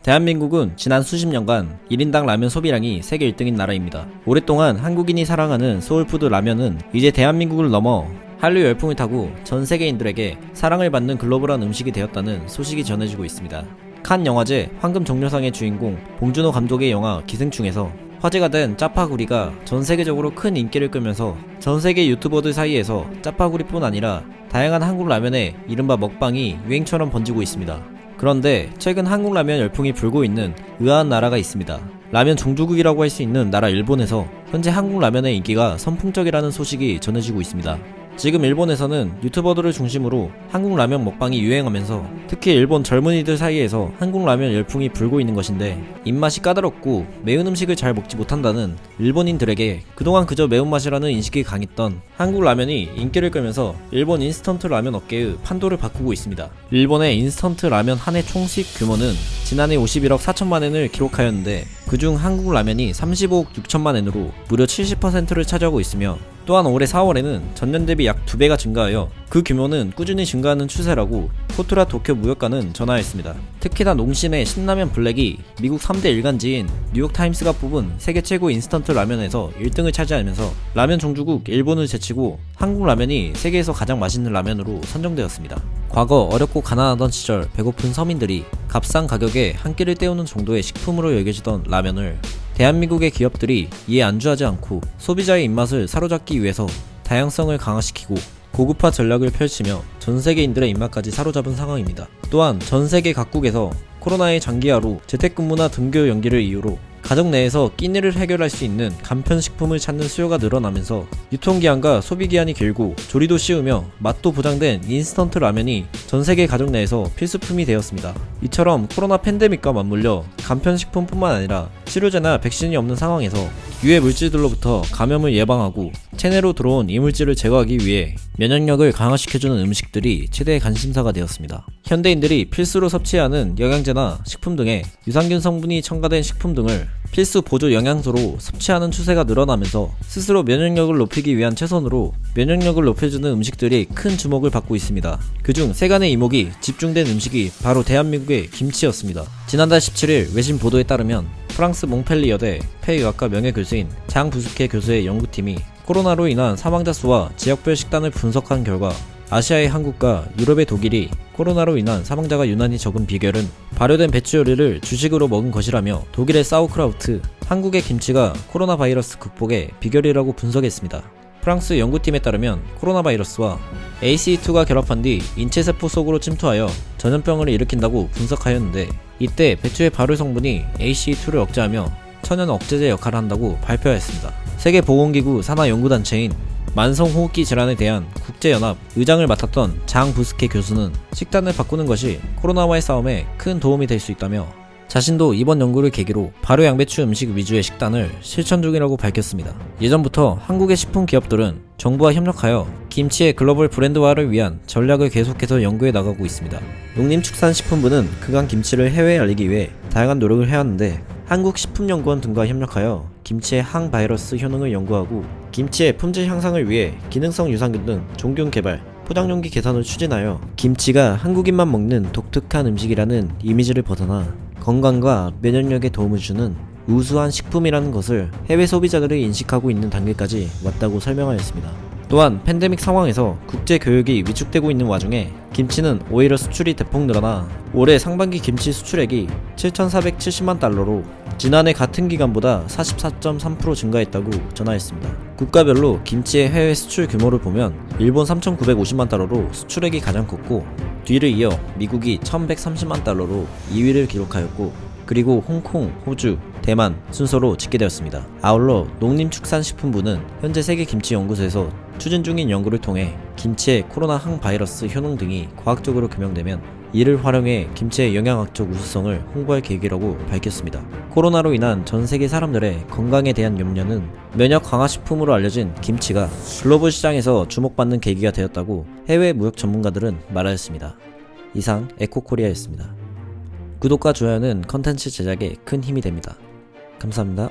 대한민국은 지난 수십 년간 1인당 라면 소비량이 세계 1등인 나라입니다. 오랫동안 한국인이 사랑하는 소울푸드 라면은 이제 대한민국을 넘어 한류 열풍을 타고 전 세계인들에게 사랑을 받는 글로벌한 음식이 되었다는 소식이 전해지고 있습니다. 칸 영화제 황금 종려상의 주인공 봉준호 감독의 영화 기생충에서 화제가 된 짜파구리가 전 세계적으로 큰 인기를 끌면서 전 세계 유튜버들 사이에서 짜파구리뿐 아니라 다양한 한국 라면의 이른바 먹방이 유행처럼 번지고 있습니다. 그런데 최근 한국 라면 열풍이 불고 있는 의아한 나라가 있습니다. 라면 종주국이라고 할 수 있는 나라 일본에서 현재 한국 라면의 인기가 선풍적이라는 소식이 전해지고 있습니다. 지금 일본에서는 유튜버들을 중심으로 한국 라면 먹방이 유행하면서 특히 일본 젊은이들 사이에서 한국 라면 열풍이 불고 있는 것인데, 입맛이 까다롭고 매운 음식을 잘 먹지 못한다는 일본인들에게 그동안 그저 매운맛이라는 인식이 강했던 한국 라면이 인기를 끌면서 일본 인스턴트 라면 업계의 판도를 바꾸고 있습니다. 일본의 인스턴트 라면 한 해 총수익 규모는 지난해 51억 4천만 엔을 기록하였는데, 그중 한국 라면이 35억 6천만 엔으로 무려 70%를 차지하고 있으며, 또한 올해 4월에는 전년 대비 약 2배가 증가하여 그 규모는 꾸준히 증가하는 추세라고 코토라 도쿄 무역가는 전하였습니다. 특히나 농심의 신라면 블랙이 미국 3대 일간지인 뉴욕타임스가 뽑은 세계 최고 인스턴트 라면에서 1등을 차지하면서 라면 종주국 일본을 제치고 한국 라면이 세계에서 가장 맛있는 라면으로 선정되었습니다. 과거 어렵고 가난하던 시절 배고픈 서민들이 값싼 가격에 한 끼를 때우는 정도의 식품으로 여겨지던 라면을 대한민국의 기업들이 이에 안주하지 않고 소비자의 입맛을 사로잡기 위해서 다양성을 강화시키고 고급화 전략을 펼치며 전세계인들의 입맛까지 사로잡은 상황입니다. 또한 전세계 각국에서 코로나의 장기화로 재택근무나 등교 연기를 이유로 가정 내에서 끼니를 해결할 수 있는 간편식품을 찾는 수요가 늘어나면서 유통기한과 소비기한이 길고 조리도 쉬우며 맛도 보장된 인스턴트 라면이 전세계 가정 내에서 필수품이 되었습니다. 이처럼 코로나 팬데믹과 맞물려 간편식품뿐만 아니라 치료제나 백신이 없는 상황에서 유해 물질들로부터 감염을 예방하고 체내로 들어온 이물질을 제거하기 위해 면역력을 강화시켜주는 음식들이 최대의 관심사가 되었습니다. 현대인들이 필수로 섭취하는 영양제나 식품 등의 유산균 성분이 첨가된 식품 등을 필수 보조 영양소로 섭취하는 추세가 늘어나면서 스스로 면역력을 높이기 위한 최선으로 면역력을 높여주는 음식들이 큰 주목을 받고 있습니다. 그중 세간의 이목이 집중된 음식이 바로 대한민국의 김치였습니다. 지난달 17일 외신 보도에 따르면 프랑스 몽펠리 여대 폐의학과 명예교수인 장 부스케 교수의 연구팀이 코로나로 인한 사망자 수와 지역별 식단을 분석한 결과 아시아의 한국과 유럽의 독일이 코로나로 인한 사망자가 유난히 적은 비결은 발효된 배추 요리를 주식으로 먹은 것이라며, 독일의 사우크라우트, 한국의 김치가 코로나 바이러스 극복의 비결이라고 분석했습니다. 프랑스 연구팀에 따르면 코로나 바이러스와 ACE2가 결합한 뒤 인체세포 속으로 침투하여 전염병을 일으킨다고 분석하였는데, 이때 배추의 발효 성분이 ACE2를 억제하며 천연 억제제 역할을 한다고 발표하였습니다. 세계보건기구 산하연구단체인 만성호흡기 질환에 대한 국제연합 의장을 맡았던 장 부스케 교수는 식단을 바꾸는 것이 코로나와의 싸움에 큰 도움이 될 수 있다며, 자신도 이번 연구를 계기로 발효 양배추 음식 위주의 식단을 실천 중이라고 밝혔습니다. 예전부터 한국의 식품 기업들은 정부와 협력하여 김치의 글로벌 브랜드화를 위한 전략을 계속해서 연구해 나가고 있습니다. 농림축산식품부는 그간 김치를 해외에 알리기 위해 다양한 노력을 해왔는데, 한국식품연구원 등과 협력하여 김치의 항바이러스 효능을 연구하고 김치의 품질 향상을 위해 기능성 유산균 등 종균 개발, 포장용기 개선을 추진하여 김치가 한국인만 먹는 독특한 음식이라는 이미지를 벗어나 건강과 면역력에 도움을 주는 우수한 식품이라는 것을 해외 소비자들이 인식하고 있는 단계까지 왔다고 설명하였습니다. 또한 팬데믹 상황에서 국제 교육이 위축되고 있는 와중에 김치는 오히려 수출이 대폭 늘어나 올해 상반기 김치 수출액이 7,470만 달러로 지난해 같은 기간보다 44.3% 증가했다고 전하였습니다. 국가별로 김치의 해외 수출 규모를 보면 일본 3,950만 달러로 수출액이 가장 컸고, 뒤를 이어 미국이 1,130만 달러로 2위를 기록하였고, 그리고 홍콩, 호주, 대만 순서로 집계되었습니다. 아울러 농림축산식품부는 현재 세계김치연구소에서 추진 중인 연구를 통해 김치의 코로나 항바이러스 효능 등이 과학적으로 규명되면 이를 활용해 김치의 영양학적 우수성을 홍보할 계획이라고 밝혔습니다. 코로나로 인한 전 세계 사람들의 건강에 대한 염려는 면역 강화 식품으로 알려진 김치가 글로벌 시장에서 주목받는 계기가 되었다고 해외 무역 전문가들은 말하였습니다. 이상 에코코리아였습니다. 구독과 좋아요는 컨텐츠 제작에 큰 힘이 됩니다. 감사합니다.